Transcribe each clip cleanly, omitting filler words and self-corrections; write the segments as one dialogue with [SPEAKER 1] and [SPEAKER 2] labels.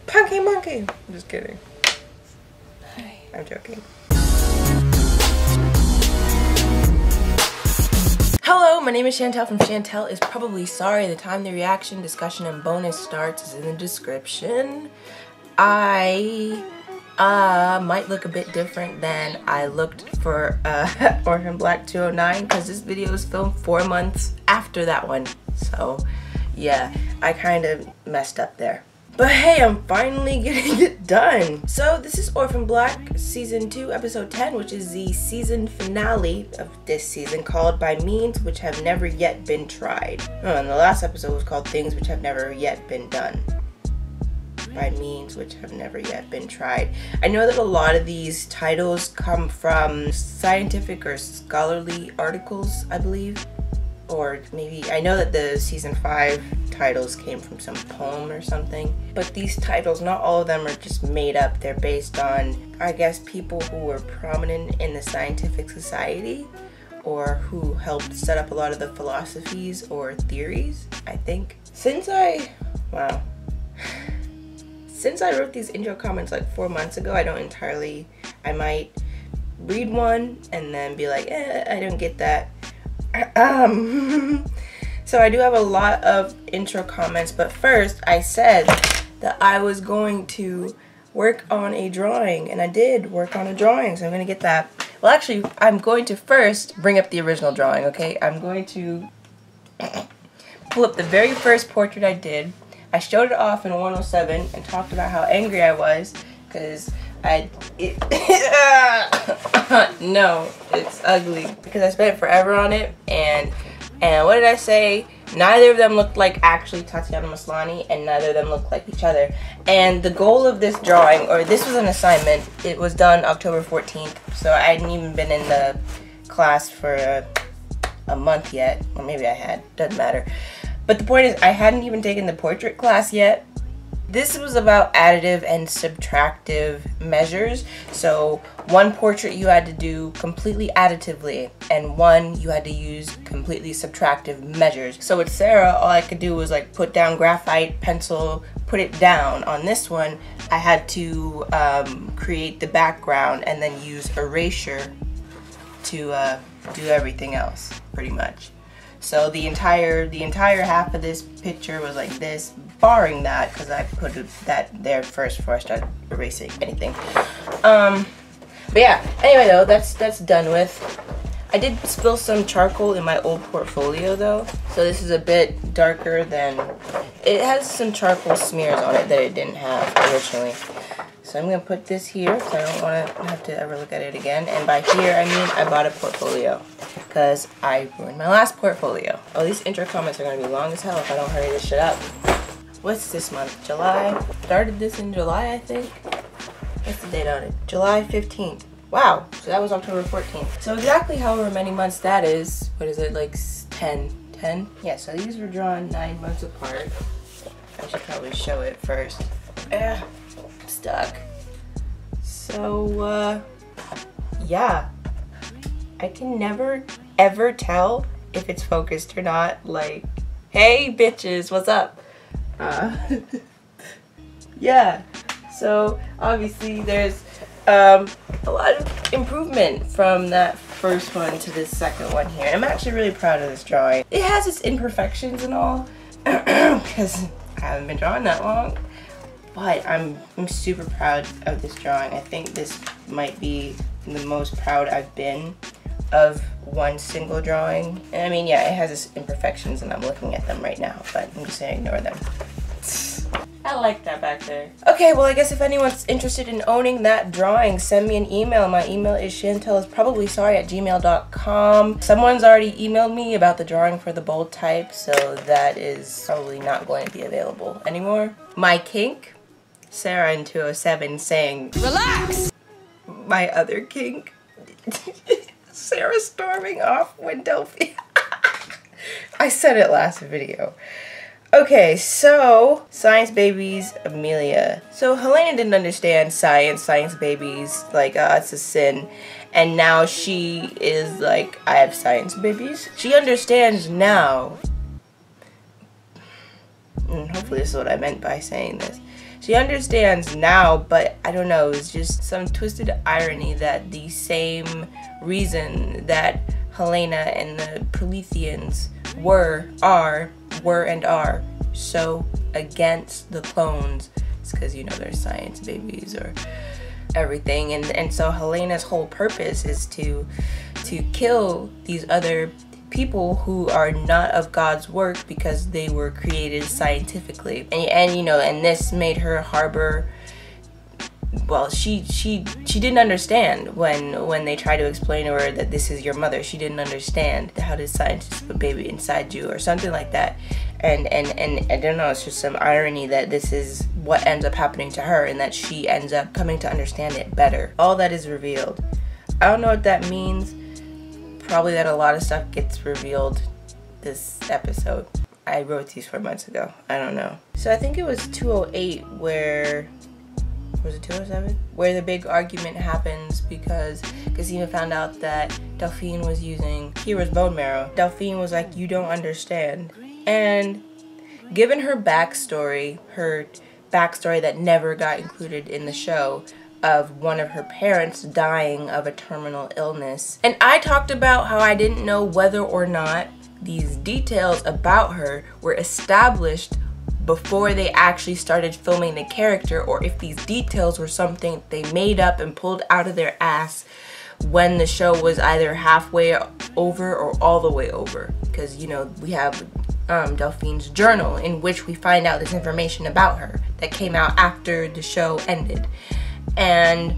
[SPEAKER 1] Punky monkey. I'm just kidding. I'm joking. Hello, my name is Shantel from Shantel Is Probably Sorry. The time the reaction, discussion, and bonus starts is in the description. I might look a bit different than I looked for Orphan Black 209 because this video was filmed 4 months after that one. So yeah, I kind of messed up there. But hey, I'm finally getting it done. So this is Orphan Black Season 2, Episode 10, which is the season finale of this season, called By Means Which Have Never Yet Been Tried. Oh, and the last episode was called Things Which Have Never Yet Been Done. By means which have never yet been tried. I know that a lot of these titles come from scientific or scholarly articles, I believe. Or maybe, I know that the season 5 titles came from some poem or something. But these titles, not all of them are just made up. They're based on, I guess, people who were prominent in the scientific society or who helped set up a lot of the philosophies or theories, I think. Since I wrote these intro comments like 4 months ago, I might read one and then be like, I don't get that. So I do have a lot of intro comments, but first I said that I was going to work on a drawing, and I did work on a drawing, so I'm going to get that. Well, actually, I'm going to first bring up the original drawing, okay? I'm going to pull up the very first portrait I did. I showed it off in 107 and talked about how angry I was because no, it's ugly because I spent forever on it, and what did I say? Neither of them looked like actually Tatiana Maslany, and neither of them looked like each other. And the goal of this drawing, or this was an assignment, it was done October 14th, so I hadn't even been in the class for a month yet, or maybe I had, doesn't matter. But the point is, I hadn't even taken the portrait class yet. This was about additive and subtractive measures. So one portrait you had to do completely additively, and one you had to use completely subtractive measures. So with Sarah, all I could do was like put down graphite, pencil, put it down. On this one, I had to create the background and then use erasure to do everything else, pretty much. So the entire half of this picture was like this, barring that, because I put that there first before I started erasing anything. But yeah, anyway though, that's done with. I did spill some charcoal in my old portfolio though, so this is a bit darker than, it has some charcoal smears on it that it didn't have originally. So I'm going to put this here because I don't want to have to ever look at it again. And by here, I mean I bought a portfolio because I ruined my last portfolio. Oh, these intro comments are going to be long as hell if I don't hurry this shit up. What's this month? July? Started this in July, I think. What's the date on it? July 15th. Wow, so that was October 14th. So exactly however many months that is, what is it, like 10? 10? Yeah, so these were drawn 9 months apart. I should probably show it first. Stuck. So yeah, I can never ever tell if it's focused or not. Like, hey bitches, what's up? Yeah, so obviously there's a lot of improvement from that first one to this second one here. I'm actually really proud of this drawing. It has its imperfections and all because I haven't been drawing that long. But I'm super proud of this drawing. I think this might be the most proud I've been of one single drawing. And I mean, yeah, it has its imperfections and I'm looking at them right now, but I'm just gonna ignore them. I like that back there. Okay, well I guess if anyone's interested in owning that drawing, send me an email. My email is shantelisprobablysorry@gmail.com. Someone's already emailed me about the drawing for the bold type, so that is probably not going to be available anymore. My kink? Sarah in 207 saying, relax! My other kink. Sarah storming off window. I said it last video. Okay, so Science Babies Amelia. So Helena didn't understand science babies, like it's a sin. And now she is like, I have science babies. She understands now. and hopefully this is what I meant by saying this. She understands now, but I don't know, it's just some twisted irony that the same reason that Helena and the Proletheans were and are so against the clones. It's because, you know, they're science babies or everything, and so Helena's whole purpose is to kill these other people who are not of God's work because they were created scientifically, and you know, and this made her harbor. Well, she didn't understand when they tried to explain to her that this is your mother. She didn't understand how did scientists put a baby inside you or something like that. And I don't know, it's just some irony that this is what ends up happening to her and that she ends up coming to understand it better. All that is revealed. I don't know what that means. Probably that a lot of stuff gets revealed this episode. I wrote these 4 months ago. I don't know. So I think it was 208 where... Was it 207? Where the big argument happens because Casima found out that Delphine was using Kira's bone marrow. Delphine was like, you don't understand. And given her backstory that never got included in the show, of one of her parents dying of a terminal illness. And I talked about how I didn't know whether or not these details about her were established before they actually started filming the character, or if these details were something they made up and pulled out of their ass when the show was either halfway over or all the way over. Because, you know, we have Delphine's journal in which we find out this information about her that came out after the show ended. And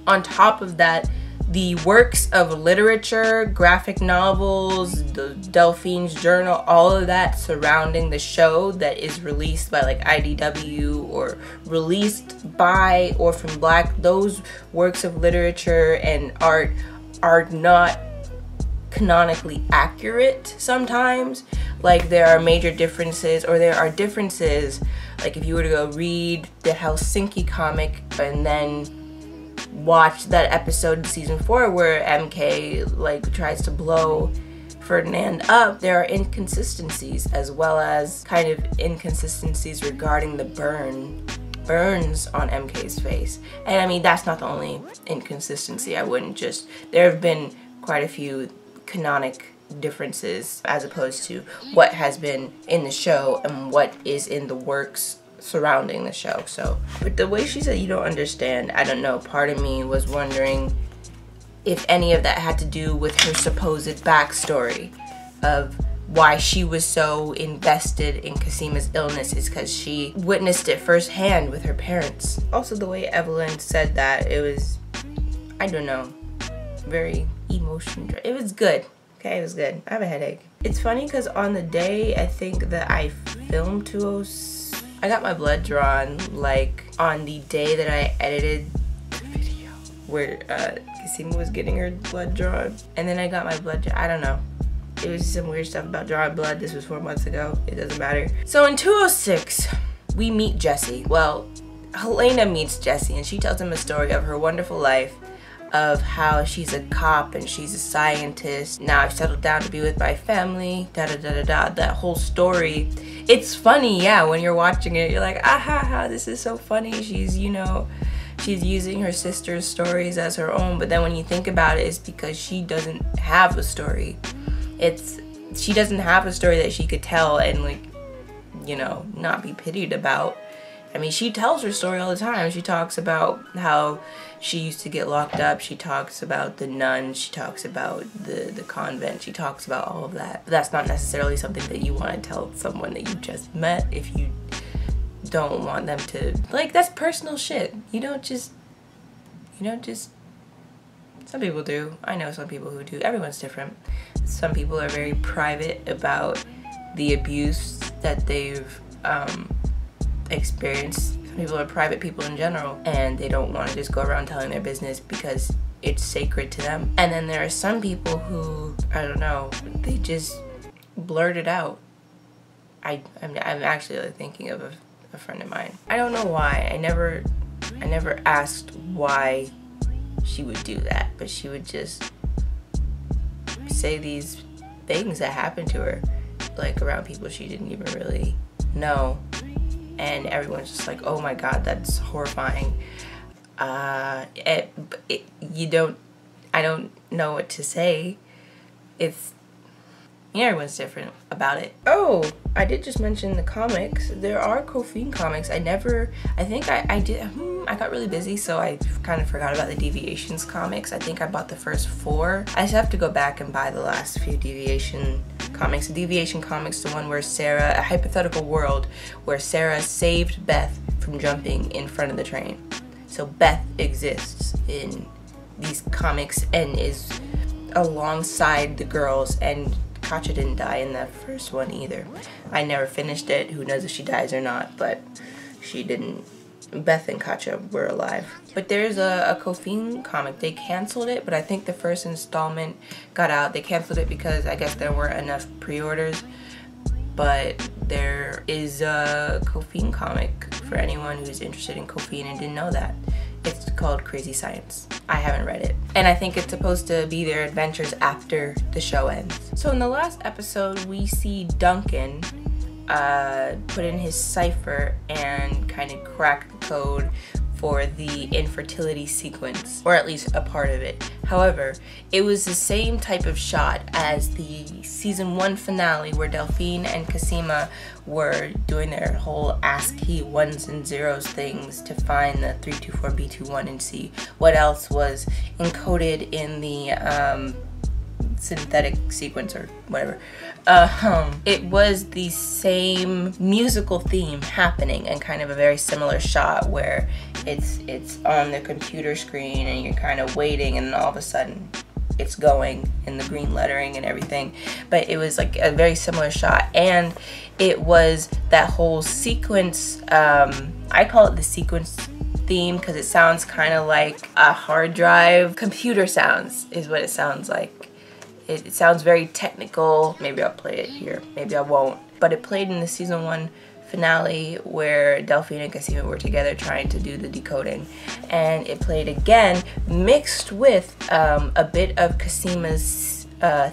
[SPEAKER 1] on top of that, the works of literature, graphic novels, the Delphine's journal, all of that surrounding the show that is released by like IDW or released by Orphan Black, those works of literature and art are not canonically accurate sometimes. Like there are major differences, or there are differences, like if you were to go read the Helsinki comic and then watch that episode in season 4 where MK like tries to blow Ferdinand up, there are inconsistencies, as well as kind of inconsistencies regarding the burns on MK's face. And I mean, that's not the only inconsistency. There have been quite a few canonic differences as opposed to what has been in the show and what is in the works surrounding the show. So, but the way she said you don't understand, I don't know, part of me was wondering if any of that had to do with her supposed backstory of why she was so invested in Casima's illness is because she witnessed it firsthand with her parents. Also, the way Evelyn said that, it was, I don't know, very emotion. It was good. Okay, it was good. I have a headache. It's funny because on the day I think that I filmed 206, I got my blood drawn like on the day that I edited the video where Casima was getting her blood drawn. And then I got my blood drawn. I don't know. It was some weird stuff about drawing blood. This was 4 months ago. It doesn't matter. So in 206, we meet Jessie. Well, Helena meets Jessie and she tells him a story of her wonderful life, of how she's a cop and she's a scientist. Now I've settled down to be with my family, da-da-da-da-da. That whole story. It's funny, yeah, when you're watching it, you're like, ah ha ha, this is so funny. She's, you know, she's using her sister's stories as her own, but then when you think about it, it's because she doesn't have a story. She doesn't have a story that she could tell and, like, you know, not be pitied about. I mean, she tells her story all the time. She talks about how she used to get locked up. She talks about the nuns. She talks about the convent. She talks about all of that. But that's not necessarily something that you want to tell someone that you just met if you don't want them to, like, that's personal shit. You don't just, some people do. I know some people who do. Everyone's different. Some people are very private about the abuse that they've experienced. Some people are private people in general, and they don't want to just go around telling their business because it's sacred to them. And then there are some people who, I don't know, they just blurt it out. I'm actually like, thinking of a friend of mine. I don't know why. I never asked why she would do that, but she would just say these things that happened to her, like around people she didn't even really know. And everyone's just like, oh my god, that's horrifying. I don't know what to say. Everyone's different about it. Oh, I did just mention the comics. There are Orphan comics. I got really busy, so I kind of forgot about the Deviations comics. I think I bought the first 4. I just have to go back and buy the last few Deviation comics. The Deviation comics, the one where Sarah, a hypothetical world where Sarah saved Beth from jumping in front of the train. So Beth exists in these comics and is alongside the girls, and Katja didn't die in that first one either. I never finished it. Who knows if she dies or not, but she didn't. Beth and Katja were alive. But there's a Orphan comic. They canceled it, but I think the first installment got out. They canceled it because I guess there weren't enough pre-orders. But there is a Orphan comic for anyone who's interested in Orphan and didn't know that. It's called Crazy Science. I haven't read it. And I think it's supposed to be their adventures after the show ends. So in the last episode, we see Duncan put in his cipher and kind of crack the code for the infertility sequence, or at least a part of it. However, it was the same type of shot as the season 1 finale where Delphine and Cosima were doing their whole ASCII 1s and 0s things to find the 324B21 and see what else was encoded in the synthetic sequence or whatever. It was the same musical theme happening, and kind of a very similar shot where it's on the computer screen and you're kind of waiting, and then all of a sudden it's going in the green lettering and everything. But it was like a very similar shot, and it was that whole sequence. I call it the sequence theme because it sounds kind of like a hard drive. Computer sounds is what it sounds like. It sounds very technical. Maybe I'll play it here, maybe I won't. But it played in the season 1 finale where Delphine and Cosima were together trying to do the decoding. And it played again, mixed with a bit of Cosima's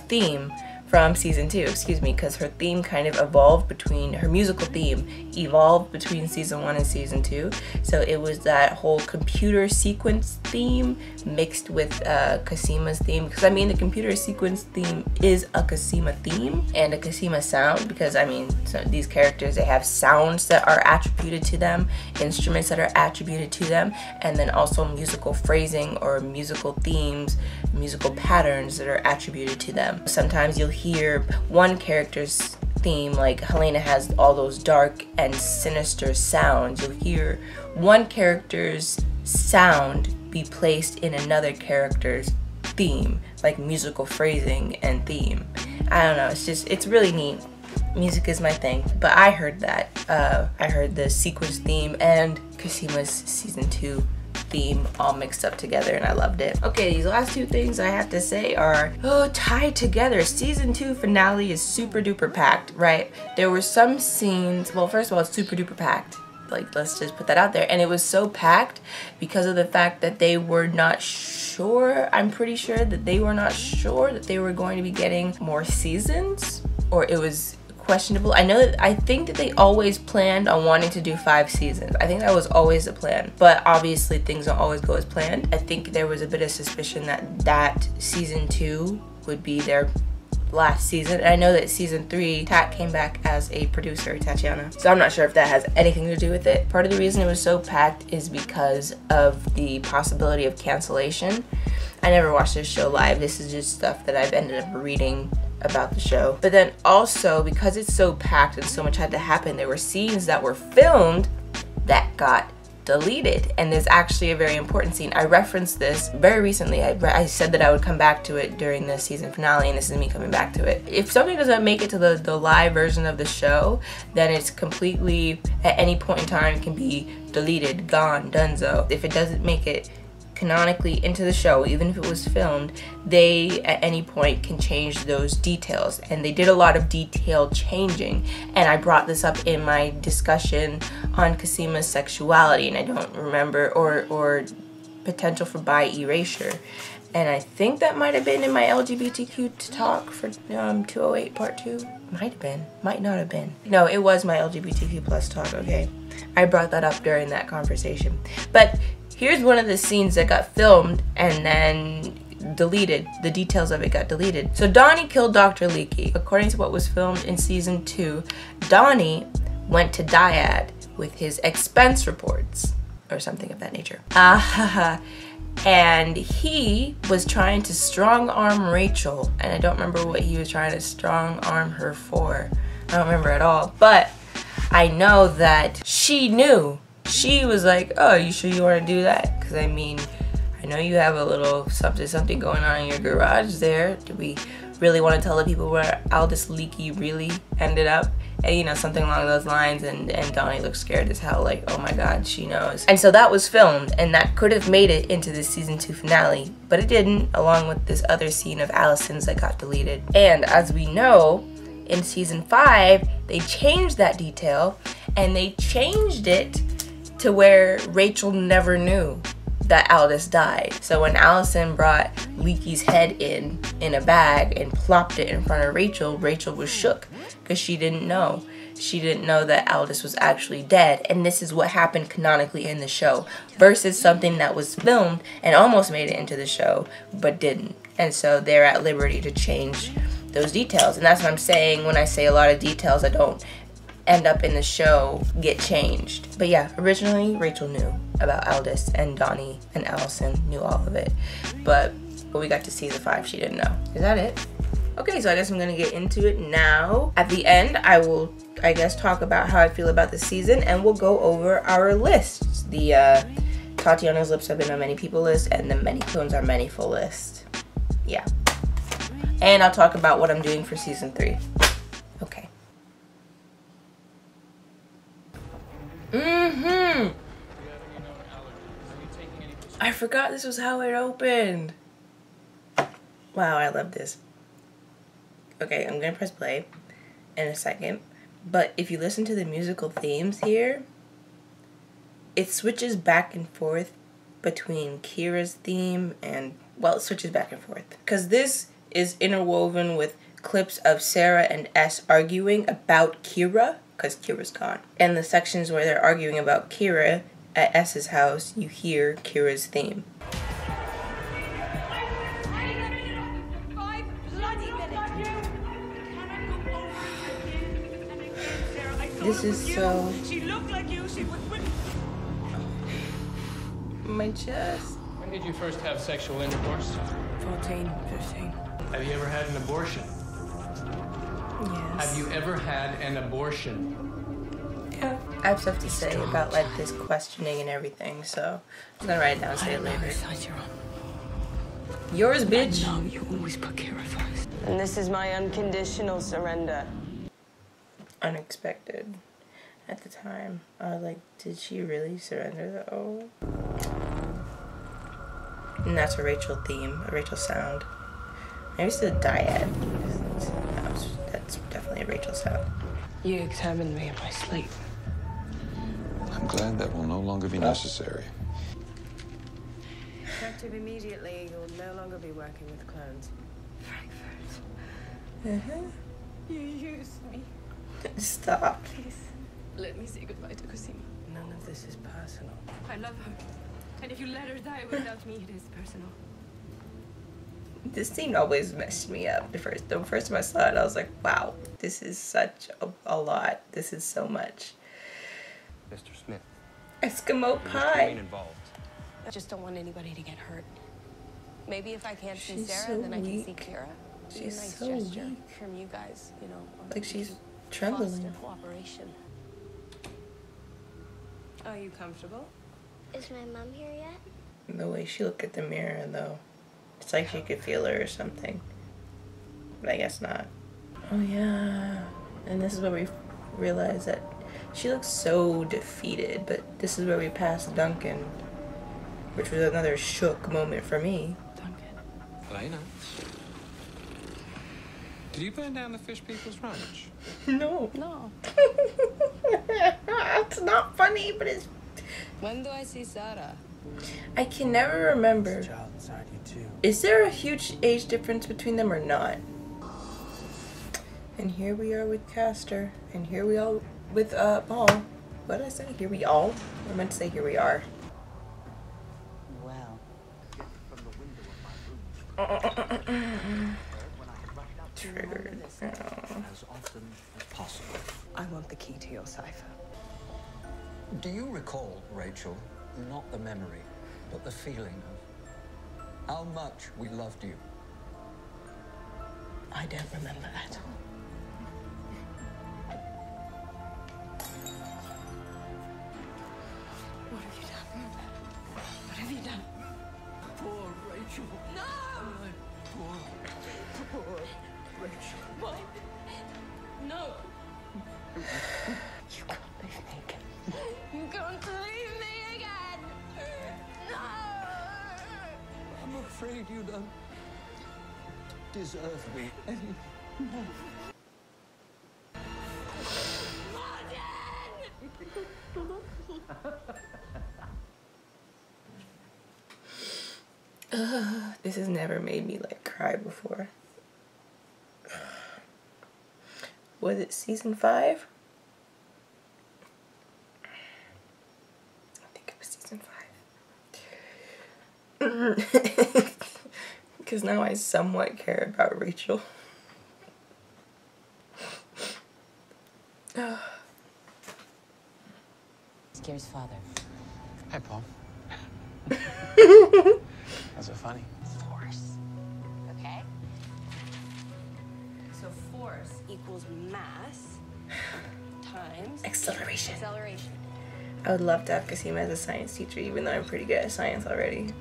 [SPEAKER 1] theme from season 2, because her theme kind of evolved between, her musical theme evolved between season 1 and season 2. So it was that whole computer sequence theme mixed with Cosima's theme, because I mean the computer sequence theme is a Cosima theme and a Cosima sound, because I mean so these characters, they have sounds that are attributed to them, instruments that are attributed to them, and then also musical phrasing or musical themes, musical patterns that are attributed to them. Sometimes you'll hear one character's theme, like Helena has all those dark and sinister sounds. You'll hear one character's sound be placed in another character's theme, like musical phrasing and theme. I don't know, it's really neat. Music is my thing. But I heard that. I heard the sequence theme and Cosima's season 2 theme all mixed up together, and I loved it. Okay, these last 2 things I have to say are tied together. Season 2 finale is super duper packed, right? There were some scenes, well, first of all, it's super duper packed. Like, let's just put that out there. And it was so packed because of the fact that they were not sure, I'm pretty sure that they were not sure that they were going to be getting more seasons, or it was questionable. I think that they always planned on wanting to do 5 seasons. I think that was always the plan, but obviously things don't always go as planned. I think there was a bit of suspicion that season 2 would be their last season. And I know that season 3, Tat came back as a producer, Tatiana. So I'm not sure if that has anything to do with it. Part of the reason it was so packed is because of the possibility of cancellation. I never watched this show live. This is just stuff that I've ended up reading about the show. But then also, because it's so packed and so much had to happen, there were scenes that were filmed that got deleted. And there's actually a very important scene. I referenced this very recently. I said that I would come back to it during the season finale, and this is me coming back to it. If something doesn't make it to the live version of the show, then it's completely, at any point in time, can be deleted, gone, donezo. If it doesn't make it canonically into the show, even if it was filmed, they at any point can change those details, and they did a lot of detail changing. And I brought this up in my discussion on Cosima's sexuality, and I don't remember, or potential for bi erasure, and I think that might have been in my LGBTQ talk for 208 part 2, Might have been, might not have been. No, it was my LGBTQ plus talk, okay? I brought that up during that conversation. But here's one of the scenes that got filmed and then deleted. The details of it got deleted. So Donnie killed Dr. Leaky. According to what was filmed in season 2, Donnie went to Dyad with his expense reports or something of that nature. And he was trying to strong arm Rachel, and I don't remember what he was trying to strong arm her for. I don't remember at all, but I know that she knew. She was like, oh, you sure you want to do that? Because I mean, I know you have a little something going on in your garage there. Do we really want to tell the people where Aldous Leaky really ended up? And, you know, something along those lines. And Donnie looks scared as hell, like, oh my god, she knows. And so that was filmed, and that could have made it into the season 2 finale, but it didn't, along with this other scene of Allison's that got deleted. And as we know, in season 5, they changed that detail, and they changed it to where Rachel never knew that Aldous died. So when Allison brought Leaky's head in a bag and plopped it in front of Rachel, Rachel was shook because she didn't know. She didn't know that Aldous was actually dead. And this is what happened canonically in the show versus something that was filmed and almost made it into the show but didn't. And so they're at liberty to change those details. And that's what I'm saying when I say a lot of details that don't end up in the show get changed. But yeah, originally Rachel knew about Aldous, and Donnie and Allison knew all of it. But when we got to season 5, she didn't know. Is that it? Okay, so I guess I'm gonna get into it now. At the end, I will, I guess, talk about how I feel about the season, and we'll go over our lists. The Tatiana's Lips Have Been on Many People list, and the Many Clones Are Many Full list. Yeah. And I'll talk about what I'm doing for season 3. Okay. I forgot this was how it opened. Wow, I love this. Okay, I'm gonna press play in a second. But if you listen to the musical themes here, it switches back and forth between Kira's theme and, well, it switches back and forth. Because this is interwoven with clips of Sarah and S arguing about Kira, because Kira's gone. And the sections where they're arguing about Kira at S's house, you hear Kira's theme. This is so... She looked like you. She would... My chest.
[SPEAKER 2] When did you first have sexual intercourse?
[SPEAKER 3] 14, 15.
[SPEAKER 2] Have you ever had an abortion?
[SPEAKER 1] Yes.
[SPEAKER 2] Have you ever had an abortion?
[SPEAKER 1] Yeah. I have stuff to say about like this questioning and everything, so I'm gonna write it down and say it later. Yours, bitch.
[SPEAKER 3] No, you always put Kira first.
[SPEAKER 4] And this is my unconditional surrender.
[SPEAKER 1] Unexpected. At the time, I was like, did she really surrender though? And that's a Rachel theme, a Rachel sound. Maybe it's the dyad. That's definitely a Rachel sound.
[SPEAKER 3] You examined me in my sleep.
[SPEAKER 5] I'm glad that will no longer be necessary.
[SPEAKER 4] Effective immediately, you'll no longer be working with clones.
[SPEAKER 1] Frankfurt.
[SPEAKER 4] You used me.
[SPEAKER 1] Stop.
[SPEAKER 3] Please, let me say goodbye to Cosima.
[SPEAKER 1] None of this is personal.
[SPEAKER 3] I love her. And if you let her die without me, it is personal.
[SPEAKER 1] This scene always messed me up. The first time I saw it, I was like, wow, this is such a lot. This is so much.
[SPEAKER 6] Mr. Smith.
[SPEAKER 1] Eskimo pie.
[SPEAKER 4] I just don't want anybody to get hurt. Maybe if I can't see
[SPEAKER 1] She's
[SPEAKER 4] Sarah,
[SPEAKER 1] so
[SPEAKER 4] then I can see
[SPEAKER 1] weak.
[SPEAKER 4] Kira. It's
[SPEAKER 1] She's
[SPEAKER 4] a nice
[SPEAKER 1] so
[SPEAKER 4] gesture
[SPEAKER 1] weak.
[SPEAKER 4] from you guys, you know.
[SPEAKER 1] Like she's
[SPEAKER 4] foster
[SPEAKER 1] trembling.
[SPEAKER 4] cooperation. Are you comfortable?
[SPEAKER 7] Is my mom here yet?
[SPEAKER 1] The way she looked at the mirror, though. It's like she could feel her or something. But I guess not. Oh, yeah. And this is where we realize that she looks so defeated. But this is where we pass Duncan, which was another shook moment for me.
[SPEAKER 3] Duncan.
[SPEAKER 6] Lena. Did you burn down the fish people's ranch?
[SPEAKER 1] No.
[SPEAKER 4] No.
[SPEAKER 1] It's not funny, but it's...
[SPEAKER 4] When do I see Sarah?
[SPEAKER 1] I can never remember.
[SPEAKER 2] Child inside you too.
[SPEAKER 1] Is there a huge age difference between them or not? And here we are with Castor. And here we all with Paul. What did I say? Here we all? I meant to say here we are.
[SPEAKER 8] Well.
[SPEAKER 1] Triggered.
[SPEAKER 8] As often as possible.
[SPEAKER 4] I want the key to your cipher.
[SPEAKER 8] Do you recall, Rachel, not the memory, but the feeling of how much we loved you?
[SPEAKER 4] I don't remember at all. What have you done? What have you done?
[SPEAKER 8] Poor Rachel.
[SPEAKER 4] No!
[SPEAKER 8] Poor Rachel.
[SPEAKER 4] What? No! You can't leave me again. You can't leave me again! No!
[SPEAKER 8] I'm afraid you don't deserve me anymore.
[SPEAKER 1] This has never made me like cry before. Was it season 5? I think it was season 5. Because now I somewhat care about Rachel.
[SPEAKER 9] Scare's father.
[SPEAKER 6] Hi, Paul. How's it funny?
[SPEAKER 9] Force. Okay?
[SPEAKER 4] So force equals mass times
[SPEAKER 1] Acceleration.
[SPEAKER 4] acceleration.
[SPEAKER 1] I would love to have Kasima as a science teacher, even though I'm pretty good at science already.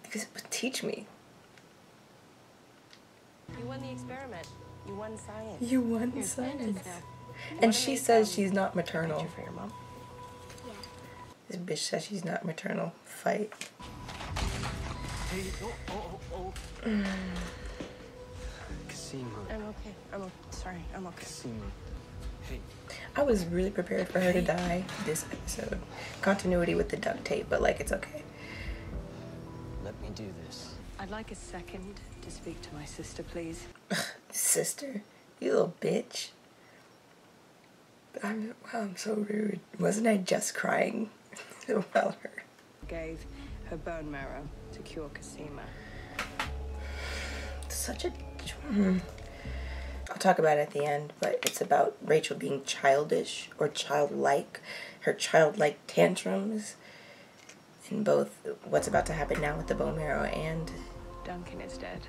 [SPEAKER 1] Because it would teach me.
[SPEAKER 4] You won the experiment. You won science.
[SPEAKER 1] You won
[SPEAKER 4] You're
[SPEAKER 1] science.
[SPEAKER 4] now.
[SPEAKER 1] And she says she's not maternal.
[SPEAKER 4] Picture for your mom.
[SPEAKER 7] Yeah.
[SPEAKER 1] This bitch says she's not maternal. Fight.
[SPEAKER 6] Hey, oh. Casima.
[SPEAKER 4] I'm okay. Sorry. I'm okay.
[SPEAKER 6] Casima. Hey.
[SPEAKER 1] I was really prepared for her to die this episode. Continuity with the duct tape, but like it's okay.
[SPEAKER 6] Let me do this.
[SPEAKER 4] I'd like a second to speak to my sister, please.
[SPEAKER 1] Sister, you little bitch. Wow, I'm so rude. Wasn't I just crying about her?
[SPEAKER 4] Gave her bone marrow to cure Casima.
[SPEAKER 1] Such a... I'll talk about it at the end, but it's about Rachel being childish or childlike. Her childlike tantrums. And both what's about to happen now with the bone marrow and
[SPEAKER 4] Duncan is dead.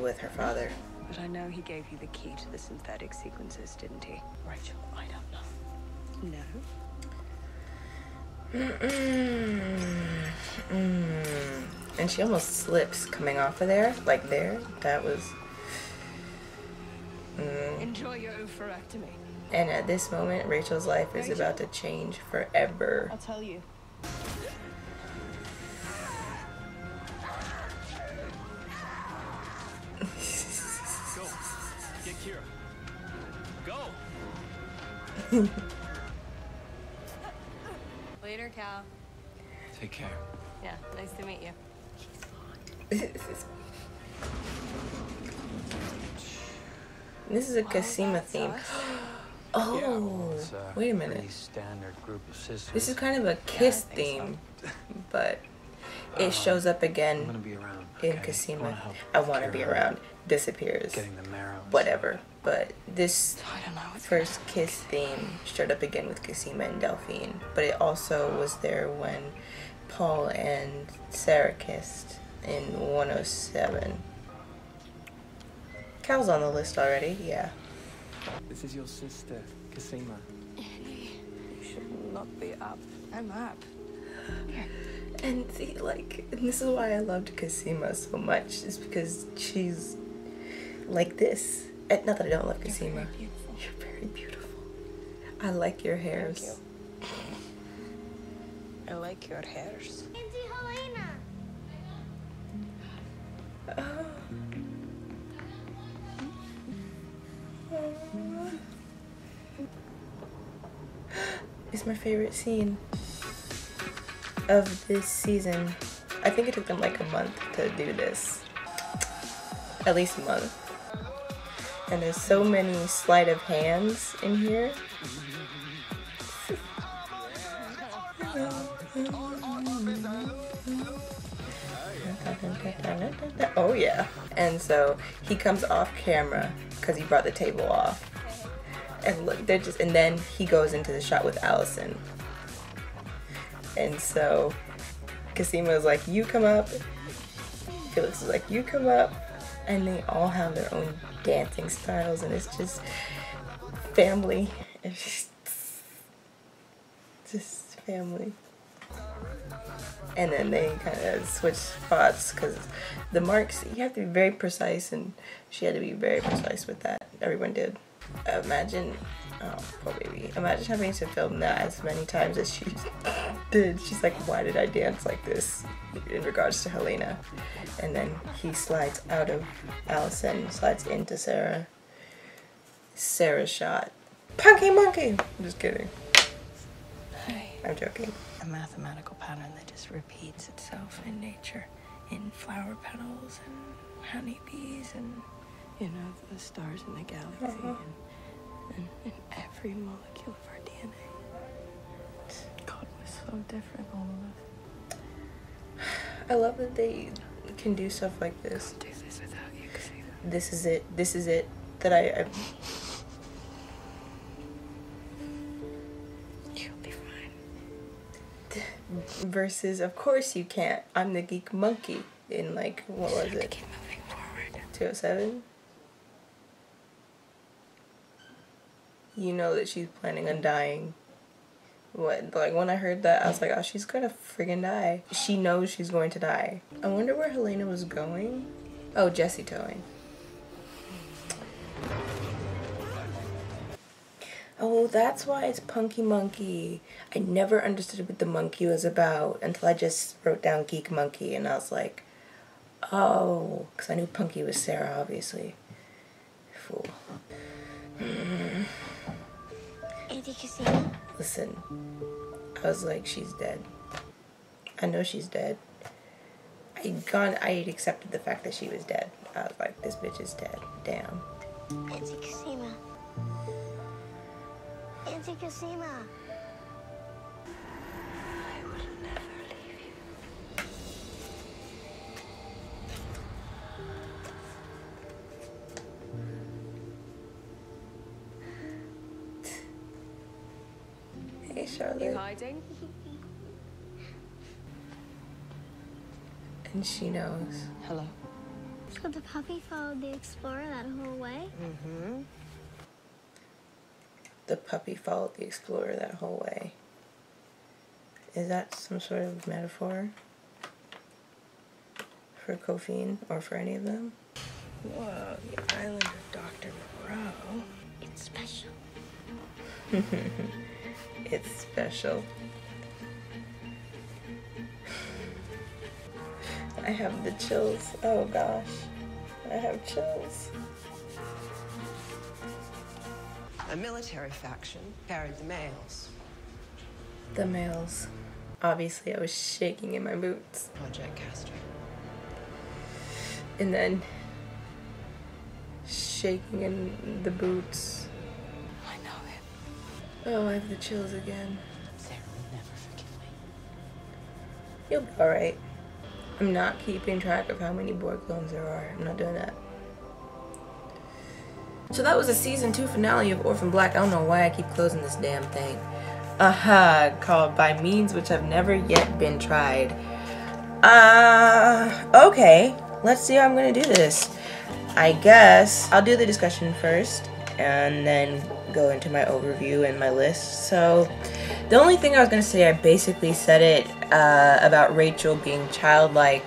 [SPEAKER 1] with her father.
[SPEAKER 4] But I know he gave you the key to the synthetic sequences, didn't he? Rachel, I don't know. No?
[SPEAKER 1] And she almost slips coming off of there. Like there. That was...
[SPEAKER 4] Enjoy your oophorectomy.
[SPEAKER 1] And at this moment, Rachel's life is about to change forever.
[SPEAKER 4] I'll tell you.
[SPEAKER 2] Go. Get Kira. Go.
[SPEAKER 4] Later, Cal.
[SPEAKER 6] Take care.
[SPEAKER 4] Yeah, nice to meet you.
[SPEAKER 1] This is a Casima theme. Oh,
[SPEAKER 6] It's a
[SPEAKER 1] wait a minute.
[SPEAKER 6] pretty standard group of sisters.
[SPEAKER 1] This is kind of a kiss theme, but it shows up
[SPEAKER 6] I'm
[SPEAKER 1] again
[SPEAKER 6] gonna be around.
[SPEAKER 1] in
[SPEAKER 6] okay?
[SPEAKER 1] Casima.
[SPEAKER 6] help
[SPEAKER 1] I want to be
[SPEAKER 6] Kira
[SPEAKER 1] around. Disappears.
[SPEAKER 6] Getting the marrow. and
[SPEAKER 1] Whatever. But this
[SPEAKER 4] I don't know what's
[SPEAKER 1] first kiss theme showed up again with Casima and Delphine. But it also was there when Paul and Sarah kissed in 107. Cal's on the list already, yeah.
[SPEAKER 6] This is your sister, Casima.
[SPEAKER 4] You should not be up. I'm up.
[SPEAKER 1] And see, like, and this is why I loved Casima so much, is because she's like this. And not that I don't love Casima. You're very beautiful. I like your hairs.
[SPEAKER 4] Thank you. I like your hairs.
[SPEAKER 7] Auntie Helena.
[SPEAKER 1] It's my favorite scene of this season. I think it took them like a month to do this. At least a month. And there's so many sleight of hands in here. Oh yeah. And so he comes off camera because he brought the table off. And look, they're just, and then he goes into the shot with Allison. And so Cosima is like, you come up. Felix is like, you come up. And they all have their own dancing styles, and it's just family. It's just family. And then they kind of switch spots because the marks, you have to be very precise, and she had to be very precise with that. Everyone did. Imagine, oh, poor baby. Imagine having to film that as many times as she did. She's like, why did I dance like this? In regards to Helena. And then he slides out of Allison, slides into Sarah. Sarah's shot. Punky monkey! I'm just kidding.
[SPEAKER 10] Hi.
[SPEAKER 1] I'm joking.
[SPEAKER 10] A mathematical pattern that just repeats itself in nature. In flower petals and honeybees and, you know, the stars in the galaxy and in every molecule of our DNA. God, we're so different, all of us.
[SPEAKER 1] I love that they can do stuff like this.
[SPEAKER 10] Do this without you, Cosima.
[SPEAKER 1] This is it. This is it. That I
[SPEAKER 10] You'll be fine.
[SPEAKER 1] versus, of course you can't. I'm the geek monkey in, like, what was it?
[SPEAKER 10] Keep moving forward.
[SPEAKER 1] 207? You know that she's planning on dying. What, like, when I heard that, I was like, oh, she's gonna friggin' die. She knows she's going to die. I wonder where Helena was going. Oh, Jesse towing. Oh, that's why it's Punky Monkey. I never understood what the monkey was about until I just wrote down Geek Monkey, and I was like, oh, because I knew Punky was Sarah, obviously. Fool.
[SPEAKER 7] Auntie Cosima?
[SPEAKER 1] Listen, I was like, she's dead. I know she's dead. I had accepted the fact that she was dead. I was like, this bitch is dead. Damn.
[SPEAKER 7] Auntie Cosima. Auntie Cosima.
[SPEAKER 10] I will never leave you.
[SPEAKER 1] Hey, Charlotte.
[SPEAKER 4] Hiding?
[SPEAKER 1] And she knows.
[SPEAKER 10] Hello.
[SPEAKER 7] So the puppy followed the explorer that whole way?
[SPEAKER 10] Mm-hmm.
[SPEAKER 1] The puppy followed the explorer that whole way. Is that some sort of metaphor for Kofine or for any of them?
[SPEAKER 10] Whoa, the island of Dr. Moreau.
[SPEAKER 7] It's special.
[SPEAKER 1] It's special. I have the chills. Oh gosh. I have chills.
[SPEAKER 11] A military faction carried the mails.
[SPEAKER 1] The males. Obviously, I was shaking in my boots.
[SPEAKER 11] Project Castor.
[SPEAKER 1] And then shaking in the boots.
[SPEAKER 10] I know it.
[SPEAKER 1] Oh, I have the chills again.
[SPEAKER 10] Sarah will never forgive me.
[SPEAKER 1] You'll be alright. I'm not keeping track of how many Borg clones there are. I'm not doing that. So that was the season 2 finale of Orphan Black. I don't know why I keep closing this damn thing. Called By Means Which Have Never Yet Been Tried. Okay. Let's see how I'm gonna do this. I guess I'll do the discussion first and then go into my overview and my list. So the only thing I was gonna say, I basically said it about Rachel being childlike.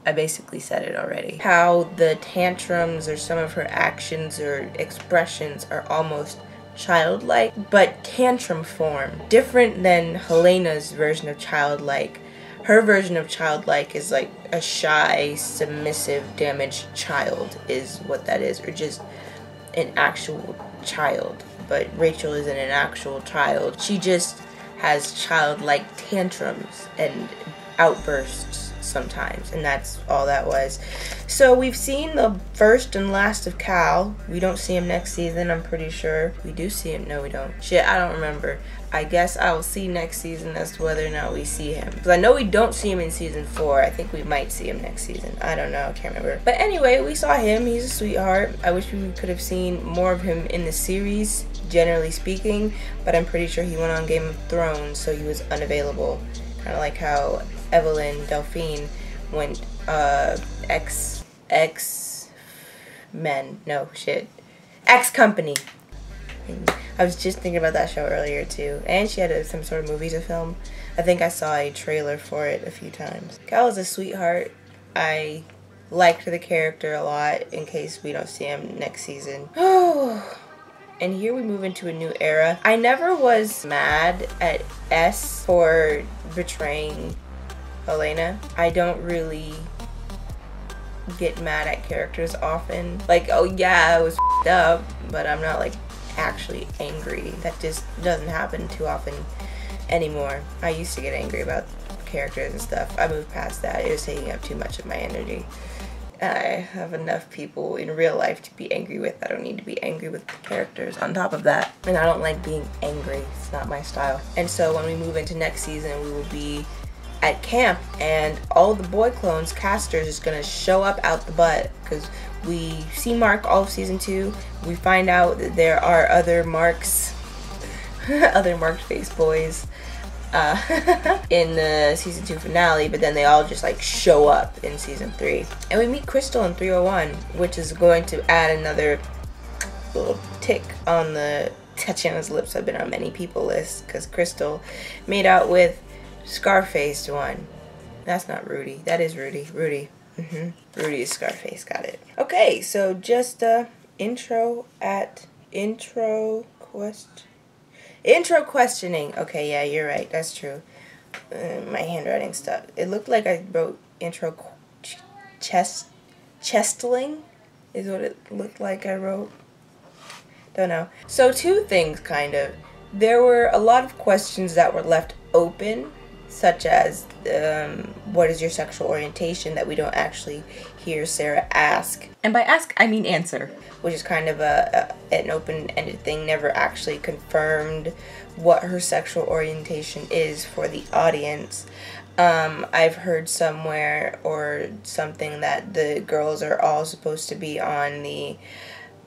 [SPEAKER 1] I basically said it already. How the tantrums or some of her actions or expressions are almost childlike, but tantrum form. Different than Helena's version of childlike. Her version of childlike is like a shy, submissive, damaged child is what that is, or just an actual child. But Rachel isn't an actual child. She just has childlike tantrums and outbursts sometimes, and that's all that was. So we've seen the first and last of Cal. We don't see him next season, I'm pretty sure. We do see him. No, we don't. Shit, I don't remember. I guess I will see next season as to whether or not we see him, because I know we don't see him in season 4. I think we might see him next season. I don't know, I can't remember. But anyway, we saw him. He's a sweetheart. I wish we could have seen more of him in the series, generally speaking, but I'm pretty sure he went on Game of Thrones, so he was unavailable. Kind of like how Evelyn Delphine went X-Men. No, shit. X Company. I was just thinking about that show earlier too. And she had some sort of movie to film. I think I saw a trailer for it a few times. Cal is a sweetheart. I liked the character a lot, in case we don't see him next season. Oh. And here we move into a new era. I never was mad at S for betraying Elena. I don't really get mad at characters often. Like, oh yeah, I was f***ed up, but I'm not like actually angry. That just doesn't happen too often anymore. I used to get angry about characters and stuff. I moved past that. It was taking up too much of my energy. I have enough people in real life to be angry with. I don't need to be angry with characters on top of that. And I don't like being angry. It's not my style. And so when we move into next season, we will be at camp, and all the boy clones casters is gonna show up out the butt, because we see Mark all of season 2. We find out that there are other Marks, other marked face boys in the season 2 finale, but then they all just like show up in season 3. And we meet Crystal in 301, which is going to add another little tick on the Tatiana's lips have been on many people list, because Crystal made out with Scarface one. That's not Rudy. That is Rudy. Rudy. Rudy is Scarface. Got it. Okay, so just intro questioning. Okay, yeah, you're right. That's true. My handwriting stuff. It looked like I wrote intro chestling is what it looked like I wrote. Don't know. So 2 things, kind of. There were a lot of questions that were left open, such as what is your sexual orientation, that we don't actually hear Sarah ask. And by ask, I mean answer. Which is kind of an open-ended thing, never actually confirmed what her sexual orientation is for the audience. I've heard somewhere or something that the girls are all supposed to be on the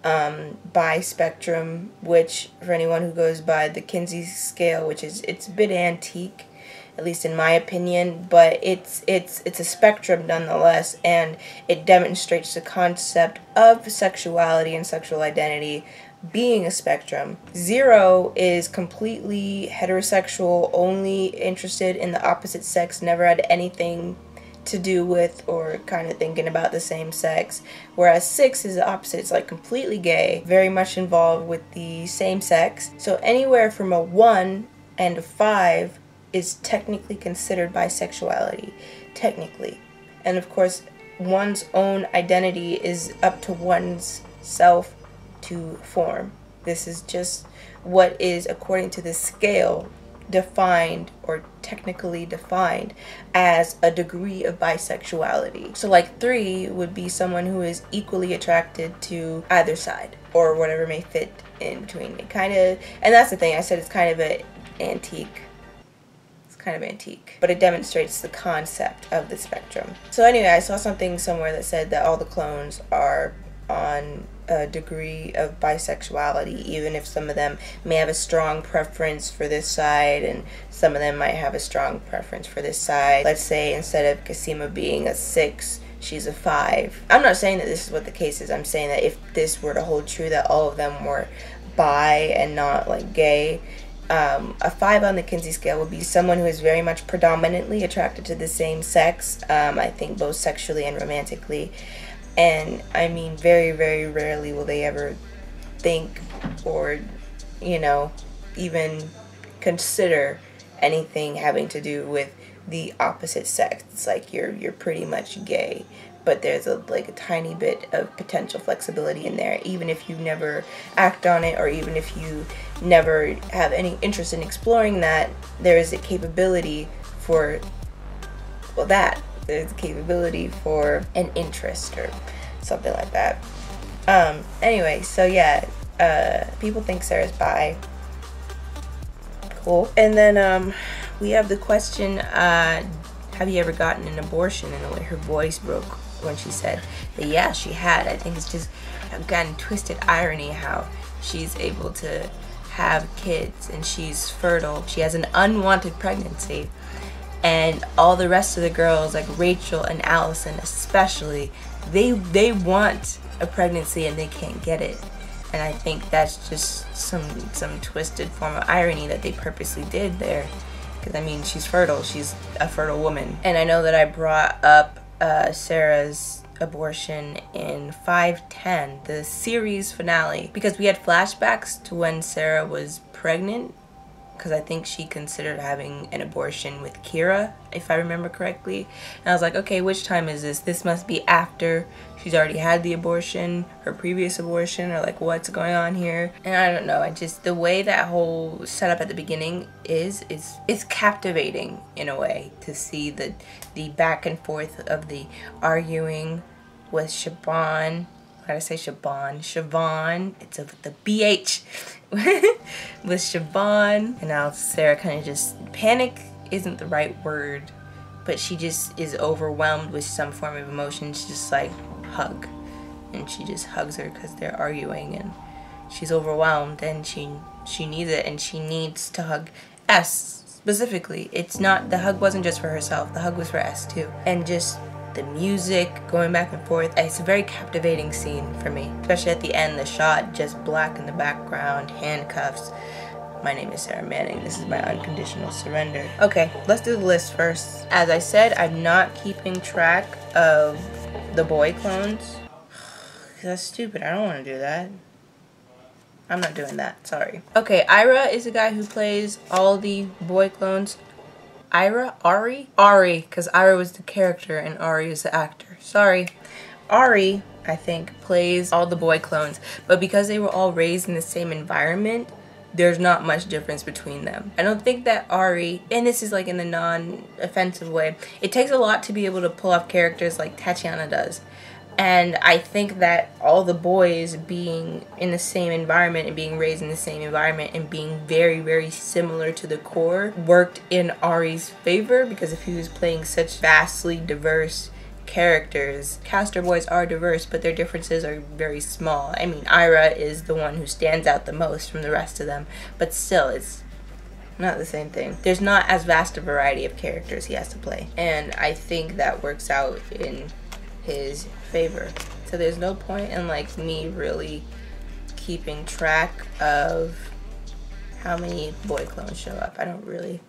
[SPEAKER 1] bi spectrum, which for anyone who goes by the Kinsey scale, which is, it's a bit antique, at least in my opinion, but it's a spectrum nonetheless, and it demonstrates the concept of sexuality and sexual identity being a spectrum. 0 is completely heterosexual, only interested in the opposite sex, never had anything to do with or kind of thinking about the same sex, whereas 6 is the opposite. It's like completely gay, very much involved with the same sex. So anywhere from a 1 and a 5 is technically considered bisexuality, technically. And of course, one's own identity is up to one's self to form. This is just what is, according to the scale, defined or technically defined as a degree of bisexuality. So like 3 would be someone who is equally attracted to either side, or whatever may fit in between. It kind of, and that's the thing, I said it's kind of an antique. But it demonstrates the concept of the spectrum. So anyway, I saw something somewhere that said that all the clones are on a degree of bisexuality, even if some of them may have a strong preference for this side and some of them might have a strong preference for this side. Let's say instead of Cosima being a 6, she's a 5. I'm not saying that this is what the case is. I'm saying that if this were to hold true, that all of them were bi and not like gay, a 5 on the Kinsey scale would be someone who is very much predominantly attracted to the same sex, I think both sexually and romantically. And I mean, very, very rarely will they ever think or, you know, even consider anything having to do with the opposite sex. It's like you're pretty much gay, but there's a tiny bit of potential flexibility in there, even if you never act on it, or even if you never have any interest in exploring that. There is a capability for, well, that there's a capability for an interest or something like that. Anyway, so yeah, people think Sarah's bi. Cool. And then we have the question, have you ever gotten an abortion? And the way her voice broke when she said that, yeah, she had. I think it's just gotten twisted irony how she's able to have kids and she's fertile. She has an unwanted pregnancy, and all the rest of the girls, like Rachel and Allison especially, they want a pregnancy and they can't get it. And I think that's just some twisted form of irony that they purposely did there. Because I mean, she's fertile, she's a fertile woman. And I know that I brought up Sarah's abortion in 5/10, the series finale, because we had flashbacks to when Sarah was pregnant, because I think she considered having an abortion with Kira, if I remember correctly. And I was like, okay, which time is this? This must be after she's already had the abortion, her previous abortion, or like what's going on here? And I don't know, I just, the way that whole setup at the beginning is captivating in a way, to see the back and forth of the arguing with Siobhan. How did I say Siobhan? Siobhan. It's with the BH. With Siobhan. And now Sarah kind of just, panic isn't the right word, but she just is overwhelmed with some form of emotion. She's just like, hug. And she just hugs her because they're arguing, and she's overwhelmed and she needs it, and she needs to hug S specifically. It's not, the hug wasn't just for herself, the hug was for S too. And just the music going back and forth, it's a very captivating scene for me, especially at the end, the shot just black in the background, handcuffs. My name is Sarah Manning, this is my unconditional surrender. Okay, let's do the list first. As I said, I'm not keeping track of the boy clones. That's stupid, I don't want to do that. I'm not doing that, sorry. Okay, Ira is the guy who plays all the boy clones. Ari, because Ira was the character and Ari is the actor. Sorry. Ari, I think, plays all the boy clones, but because they were all raised in the same environment, there's not much difference between them. I don't think that Ari, and this is like in a non-offensive way, it takes a lot to be able to pull off characters like Tatiana does. And I think that all the boys being in the same environment and being raised in the same environment and being very, very similar to the core worked in Ari's favor, because if he was playing such vastly diverse characters, Caster boys are diverse, but their differences are very small. I mean, Ira is the one who stands out the most from the rest of them, but still, it's not the same thing. There's not as vast a variety of characters he has to play, and I think that works out in his favor. So there's no point in like me really keeping track of how many boy clones show up. I don't really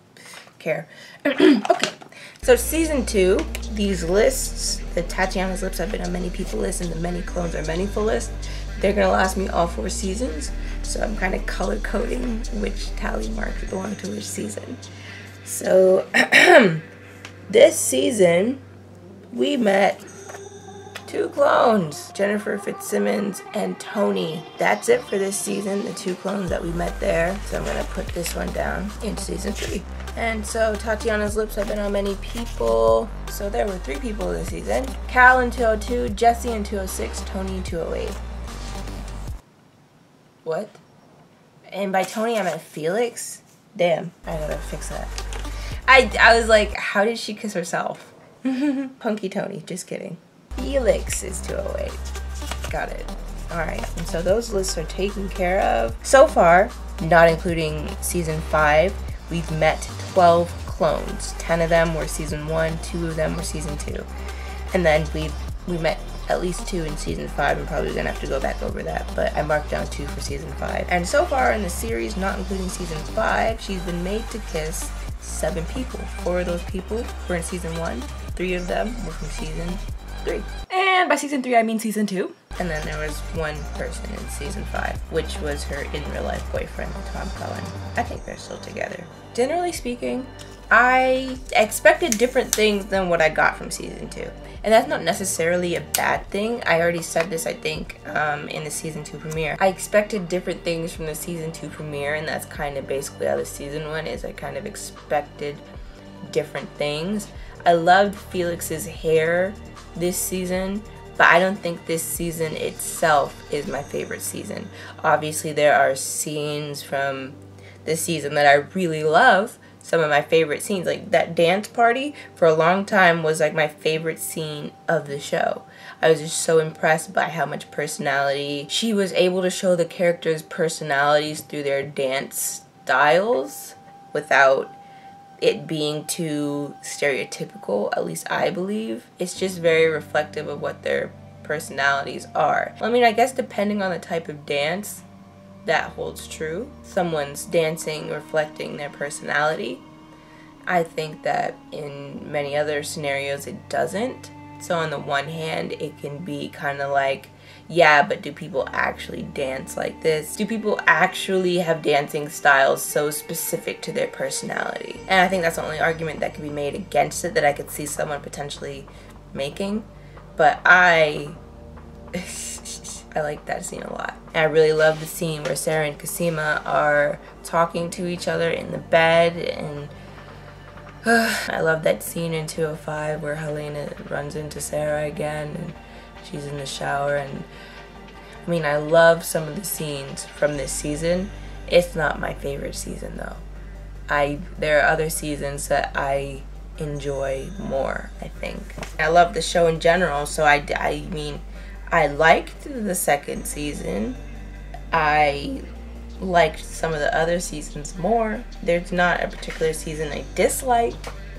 [SPEAKER 1] care. Okay, so season 2, these lists, the Tatiana's lips have been on many people list and the many clones are manyful list, they're gonna last me all 4 seasons. So I'm kind of color coding which tally marks belong to which season. So this season we met 2 clones, Jennifer Fitzsimmons and Tony. That's it for this season, the 2 clones that we met there. So I'm gonna put this one down in season 3. And so Tatiana's lips have been on many people. So there were 3 people this season. Cal in 202, Jesse in 206, Tony in 208. What? And by Tony I meant Felix? Damn, I gotta fix that. I was like, how did she kiss herself? Punky Tony, just kidding. Felix is 208. Got it. Alright, and so those lists are taken care of. So far, not including season 5, we've met 12 clones. 10 of them were season 1, 2 of them were season 2. And then we met at least 2 in season 5. I'm probably gonna have to go back over that, but I marked down 2 for season 5. And so far in the series, not including season 5, she's been made to kiss 7 people. 4 of those people were in season 1, 3 of them were from season 3. And by season 3 I mean season 2. And then there was 1 person in season 5, which was her in real life boyfriend, Tom Cullen. I think they're still together. Generally speaking, I expected different things than what I got from season 2. And that's not necessarily a bad thing. I already said this, I think, in the season 2 premiere. I expected different things from the season 2 premiere, and that's kind of basically how the season went, is I kind of expected different things. I loved Felix's hair this season, but I don't think this season itself is my favorite season. Obviously, there are scenes from this season that I really love. Some of my favorite scenes, like that dance party, for a long time was like my favorite scene of the show. I was just so impressed by how much personality she was able to show the characters' personalities through their dance styles without it being too stereotypical, at least I believe. It's just very reflective of what their personalities are. I mean, I guess depending on the type of dance, that holds true. Someone's dancing reflecting their personality. I think that in many other scenarios it doesn't. So on the one hand, it can be kind of like, yeah, but do people actually dance like this? Do people actually have dancing styles so specific to their personality? And I think that's the only argument that could be made against it that I could see someone potentially making. But I like that scene a lot. And I really love the scene where Sarah and Cosima are talking to each other in the bed, and I love that scene in 205 where Helena runs into Sarah again and she's in the shower. And I mean, I love some of the scenes from this season. It's not my favorite season though. There are other seasons that I enjoy more, I think. I love the show in general, so I mean, I liked the second season. I liked some of the other seasons more. There's not a particular season I dislike,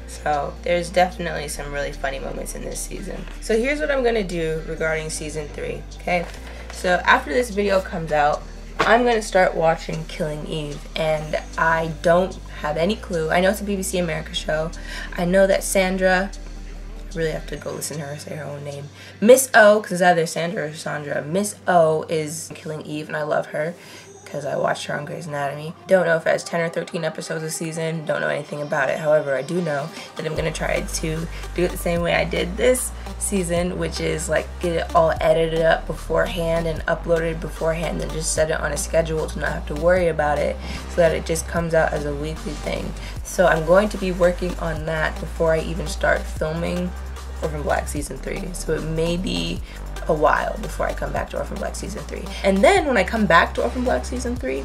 [SPEAKER 1] so there's definitely some really funny moments in this season. So here's what I'm gonna do regarding season 3, okay? So after this video comes out, I'm gonna start watching Killing Eve, and I don't have any clue. I know it's a BBC America show. I know that Sandra, I really have to go listen to her say her own name. Miss O, because it's either Sandra or Sandra. Miss O is Killing Eve, and I love her because I watched her on Grey's Anatomy. Don't know if it has 10 or 13 episodes a season. Don't know anything about it. However, I do know that I'm going to try to do it the same way I did this season, which is like get it all edited up beforehand and uploaded beforehand and just set it on a schedule to not have to worry about it so that it just comes out as a weekly thing. So I'm going to be working on that before I even start filming Orphan Black Season 3. So it may be a while before I come back to Orphan Black Season 3. And then when I come back to Orphan Black Season 3,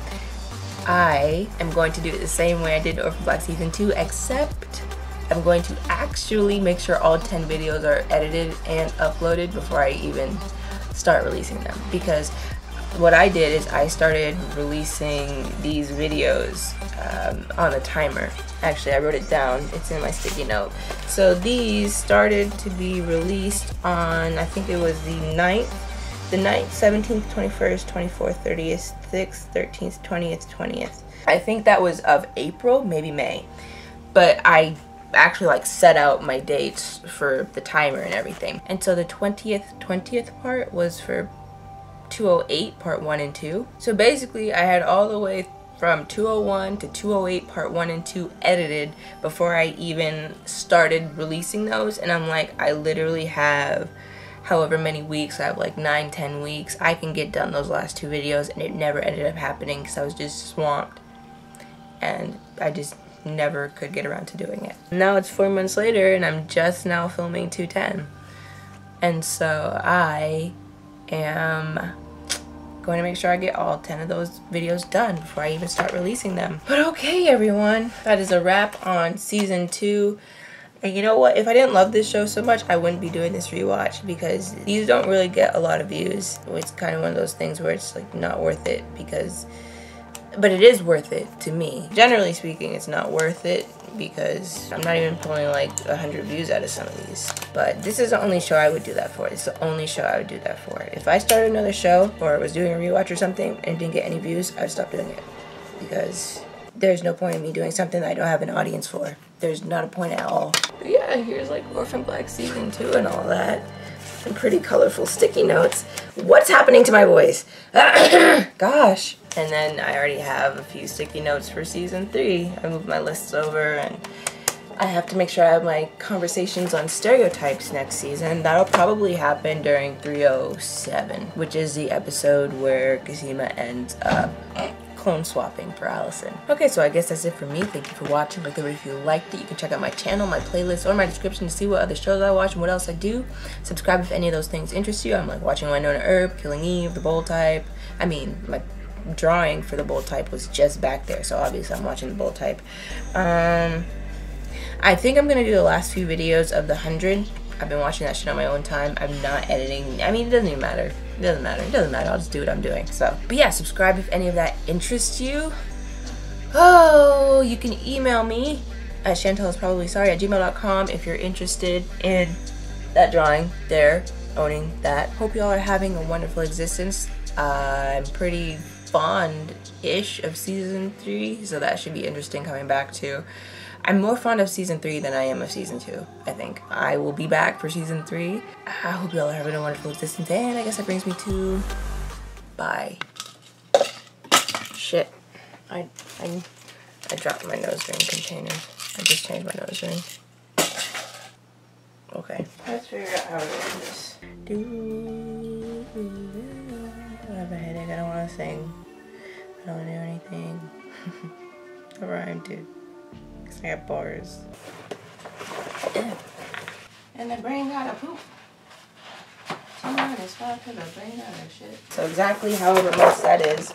[SPEAKER 1] I am going to do it the same way I did Orphan Black Season 2, except I'm going to actually make sure all 10 videos are edited and uploaded before I even start releasing them. Because what I did is I started releasing these videos on a timer. Actually, I wrote it down. It's in my sticky note. So these started to be released on, I think it was the 9th, 17th, 21st, 24th, 30th, 6th, 13th, 20th, 20th. I think that was of April, maybe May. But I actually like set out my dates for the timer and everything. And so the 20th part was for 208 part 1 and 2. So basically I had all the way from 201 to 208 part 1 and 2 edited before I even started releasing those. And I'm like, I literally have however many weeks. I have like 9-10 weeks. I can get done those last 2 videos, and it never ended up happening because I was just swamped and I just never could get around to doing it. Now it's 4 months later and I'm just now filming 210, and so I am going to make sure I get all 10 of those videos done before I even start releasing them. But okay, everyone, that is a wrap on season 2. And you know what? If I didn't love this show so much, I wouldn't be doing this rewatch, because these don't really get a lot of views. It's kind of one of those things where it's like not worth it, because, but it is worth it to me. Generally speaking, it's not worth it because I'm not even pulling like 100 views out of some of these. But this is the only show I would do that for. It's the only show I would do that for. If I started another show or was doing a rewatch or something and didn't get any views, I'd stop doing it, because there's no point in me doing something that I don't have an audience for. There's not a point at all. But yeah, here's like Orphan Black Season 2 and all that. Some pretty colorful sticky notes. What's happening to my voice? Gosh. And then I already have a few sticky notes for season 3. I moved my lists over, and I have to make sure I have my conversations on stereotypes next season. That'll probably happen during 307, which is the episode where Cosima ends up clone swapping for Allison. Okay, so I guess that's it for me. Thank you for watching. Like the video if you liked it. You can check out my channel, my playlist, or my description to see what other shows I watch and what else I do. Subscribe if any of those things interest you. I'm like watching Winona Earp, Killing Eve, The Bold Type. I mean, my drawing for The Bold Type was just back there, so obviously I'm watching The Bold Type. I think I'm gonna do the last few videos of the 100. I've been watching that shit on my own time. I'm not editing. I mean, it doesn't even matter. It doesn't matter. It doesn't matter. I'll just do what I'm doing. So, but yeah, subscribe if any of that interests you. Oh, you can email me at chantelisprobablysorry@gmail.com if you're interested in that drawing there, owning that. Hope y'all are having a wonderful existence. I'm pretty fond-ish of season 3, so that should be interesting coming back too. I'm more fond of season 3 than I am of season 2, I think. I will be back for season 3. I hope y'all are having a wonderful existence, and I guess that brings me to bye. Shit. I dropped my nose ring container. I just changed my nose ring. Okay. Let's figure out how to do this. I have a headache. I don't want to sing. I don't want to do anything. I rhymed, dude. Cause I got bars. And the brain got a poop. As fuck, cause the brain got a shit. So exactly however much that is.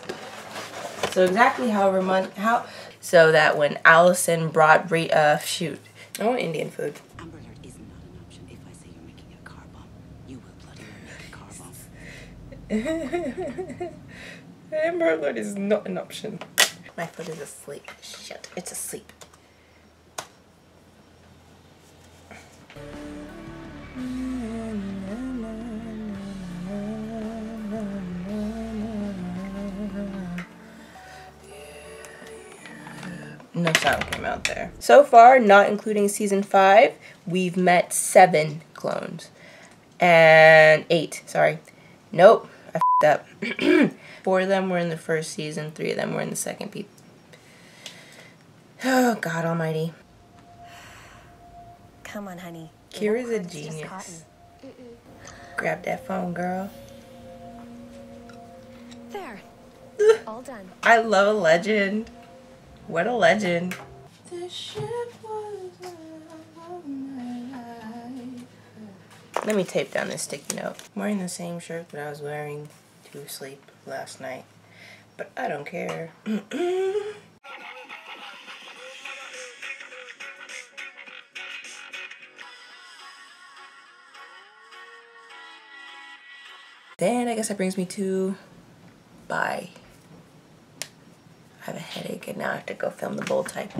[SPEAKER 1] So exactly however much, so that when Allison brought shoot. I want Indian food.
[SPEAKER 9] Amber Alert is not an option. If I say you're making a car bomb, you will bloody well make a car bomb.
[SPEAKER 1] Amber Alert is not an option. My foot is asleep. Shit, it's asleep. No sound came out there. So far, not including season 5, we've met 7 clones. And 8, sorry. Nope, I f***ed up. 4 of them were in the first season, 3 of them were in the second. Oh, God almighty.
[SPEAKER 4] Come on, honey.
[SPEAKER 1] Kira's a genius. Grab that phone, girl.
[SPEAKER 4] There. All done.
[SPEAKER 1] I love a legend. What a legend. This ship was of my life. Let me tape down this sticky note. I'm wearing the same shirt that I was wearing to sleep last night, but I don't care. Then I guess that brings me to bye. I have a headache and now I have to go film The Bold Type.